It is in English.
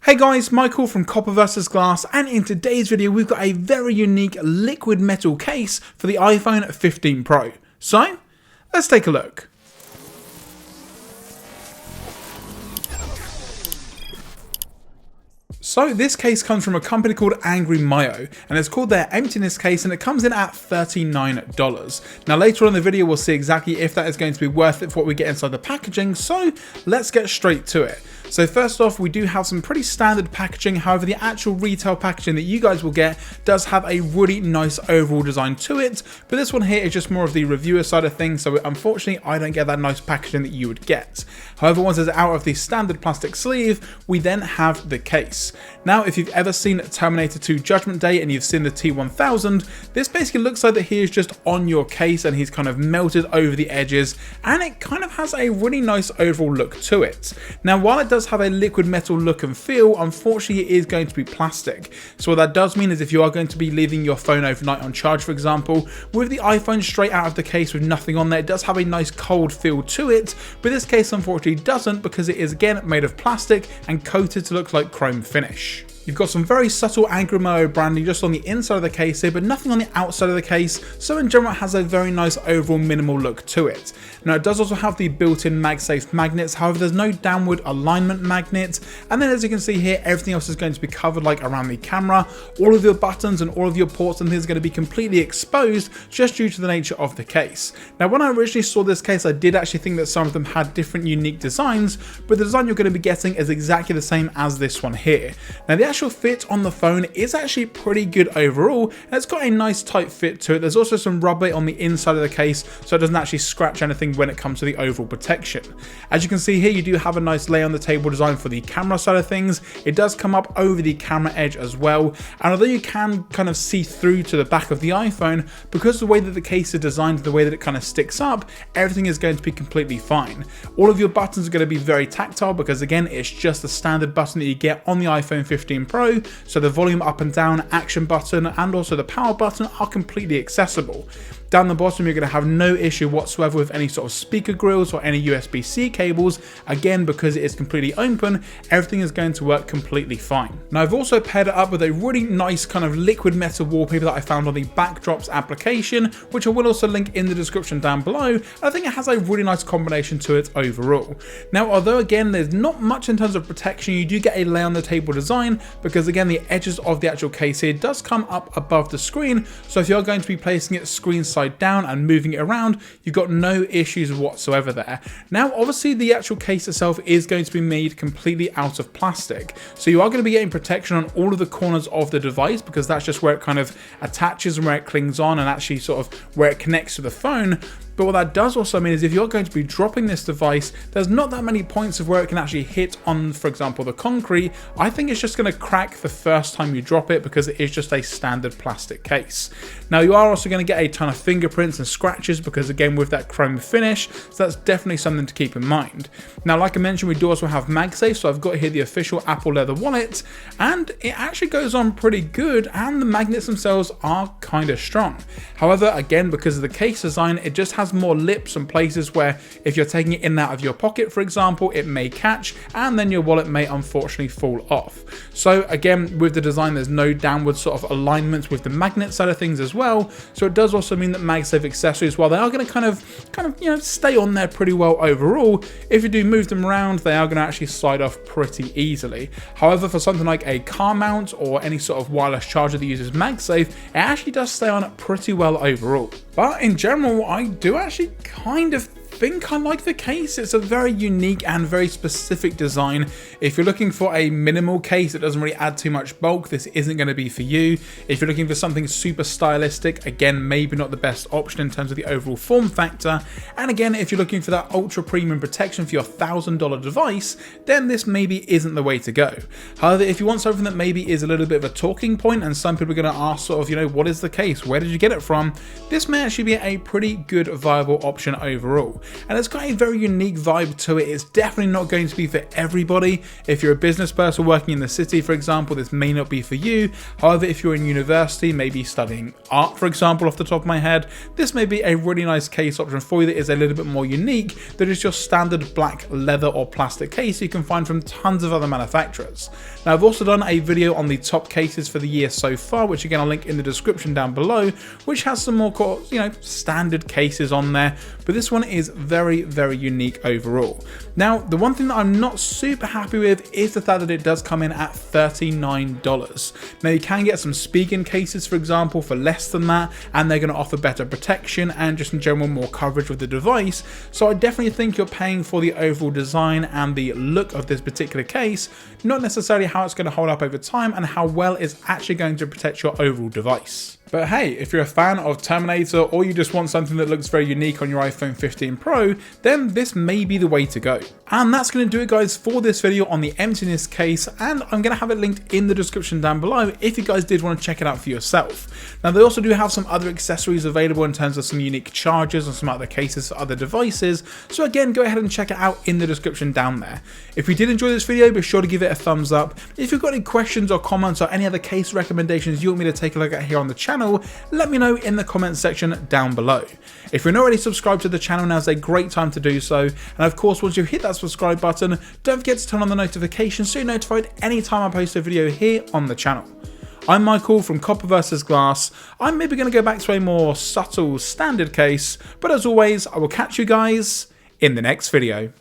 Hey guys, Michael from Copper vs Glass, and in today's video we've got a very unique liquid metal case for the iPhone 15 Pro. So, let's take a look. So this case comes from a company called Angry Miao, and it's called their Emptiness Case, and it comes in at $39. Now later on in the video we'll see exactly if that is going to be worth it for what we get inside the packaging, so let's get straight to it. So first off, we do have some pretty standard packaging. However, the actual retail packaging that you guys will get does have a really nice overall design to it, but this one here is just more of the reviewer side of things, so unfortunately I don't get that nice packaging that you would get. However, once it's out of the standard plastic sleeve, we then have the case. Now, if you've ever seen Terminator 2 Judgment Day and you've seen the T1000, this basically looks like that he is just on your case and he's kind of melted over the edges, and it kind of has a really nice overall look to it. Now, while it does have a liquid metal look and feel, unfortunately it is going to be plastic. So what that does mean is if you are going to be leaving your phone overnight on charge, for example, with the iPhone straight out of the case with nothing on there, it does have a nice cold feel to it, but this case unfortunately doesn't, because it is again made of plastic and coated to look like chrome finish. You've got some very subtle Angry Miao branding just on the inside of the case here, but nothing on the outside of the case, so in general it has a very nice overall minimal look to it. Now it does also have the built-in MagSafe magnets, however there's no downward alignment magnet, and then as you can see here, everything else is going to be covered like around the camera. All of your buttons and all of your ports and things are going to be completely exposed just due to the nature of the case. Now when I originally saw this case, I did actually think that some of them had different unique designs, but the design you're going to be getting is exactly the same as this one here. Now the actual fit on the phone is actually pretty good overall, and it's got a nice tight fit to it. There's also some rubber on the inside of the case, so it doesn't actually scratch anything when it comes to the overall protection. As you can see here, you do have a nice lay on the table design for the camera side of things. It does come up over the camera edge as well, and although you can kind of see through to the back of the iPhone, because of the way that the case is designed, the way that it kind of sticks up, everything is going to be completely fine. All of your buttons are going to be very tactile, because again it's just the standard button that you get on the iPhone 15 Pro, so the volume up and down, action button, and also the power button are completely accessible. Down the bottom you're going to have no issue whatsoever with any sort of speaker grills or any USB-C cables. Again, because it is completely open, everything is going to work completely fine. Now I've also paired it up with a really nice kind of liquid metal wallpaper that I found on the Backdrops application, which I will also link in the description down below, and I think it has a really nice combination to it overall. Now although again there's not much in terms of protection, you do get a lay on the table design, because again the edges of the actual case here does come up above the screen, so if you're going to be placing it screen side down and moving it around, you've got no issues whatsoever there. Now obviously the actual case itself is going to be made completely out of plastic, so you are going to be getting protection on all of the corners of the device, because that's just where it kind of attaches and where it clings on, and actually sort of where it connects to the phone. But what that does also mean is if you're going to be dropping this device, there's not that many points of where it can actually hit on, for example, the concrete. I think it's just going to crack the first time you drop it, because it is just a standard plastic case. Now you are also going to get a ton of fingerprints and scratches, because again with that chrome finish, so that's definitely something to keep in mind. Now like I mentioned, we do also have MagSafe, so I've got here the official Apple leather wallet, and it actually goes on pretty good, and the magnets themselves are kind of strong. However, again because of the case design, it just has more lips and places where if you're taking it in and out of your pocket, for example, it may catch, and then your wallet may unfortunately fall off. So again with the design, there's no downward sort of alignments with the magnet side of things as well, so it does also mean that MagSafe accessories, while they are going to kind of stay on there pretty well overall, if you do move them around, they are going to actually slide off pretty easily. However, for something like a car mount or any sort of wireless charger that uses MagSafe, it actually does stay on pretty well overall. But in general, I do actually kind of think I like the case. It's a very unique and very specific design. If you're looking for a minimal case that doesn't really add too much bulk, this isn't going to be for you. If you're looking for something super stylistic, again, maybe not the best option in terms of the overall form factor. And again, if you're looking for that ultra premium protection for your $1,000 device, then this maybe isn't the way to go. However, if you want something that maybe is a little bit of a talking point, and some people are going to ask sort of, what is the case? Where did you get it from? This may actually be a pretty good viable option overall. and it's got a very unique vibe to it. It's definitely not going to be for everybody. If you're a business person working in the city, for example, this may not be for you. However, if you're in university, maybe studying art, for example, off the top of my head, this may be a really nice case option for you that is a little bit more unique than is your standard black leather or plastic case you can find from tons of other manufacturers. Now, I've also done a video on the top cases for the year so far, which again I'll link in the description down below, which has some more, standard cases on there, but this one is very, very unique overall. Now, the one thing that I'm not super happy with is the fact that it does come in at $39. Now, you can get some Spigen cases, for example, for less than that, and they're going to offer better protection and just in general more coverage with the device. So I definitely think you're paying for the overall design and the look of this particular case, not necessarily how it's going to hold up over time and how well it's actually going to protect your overall device. But hey, if you're a fan of Terminator or you just want something that looks very unique on your iPhone 15 Pro, then this may be the way to go. And that's going to do it, guys, for this video on the Emptiness case, and I'm going to have it linked in the description down below if you guys did want to check it out for yourself. Now, they also do have some other accessories available in terms of some unique chargers and some other cases for other devices, so again, go ahead and check it out in the description down there. If you did enjoy this video, be sure to give it a thumbs up. If you've got any questions or comments or any other case recommendations you want me to take a look at here on the channel, let me know in the comments section down below. If you're not already subscribed to the channel, now's a great time to do so, and of course once you hit that subscribe button, don't forget to turn on the notifications so you're notified anytime I post a video here on the channel. I'm Michael from Copper vs Glass. I'm maybe going to go back to a more subtle standard case, but as always I will catch you guys in the next video.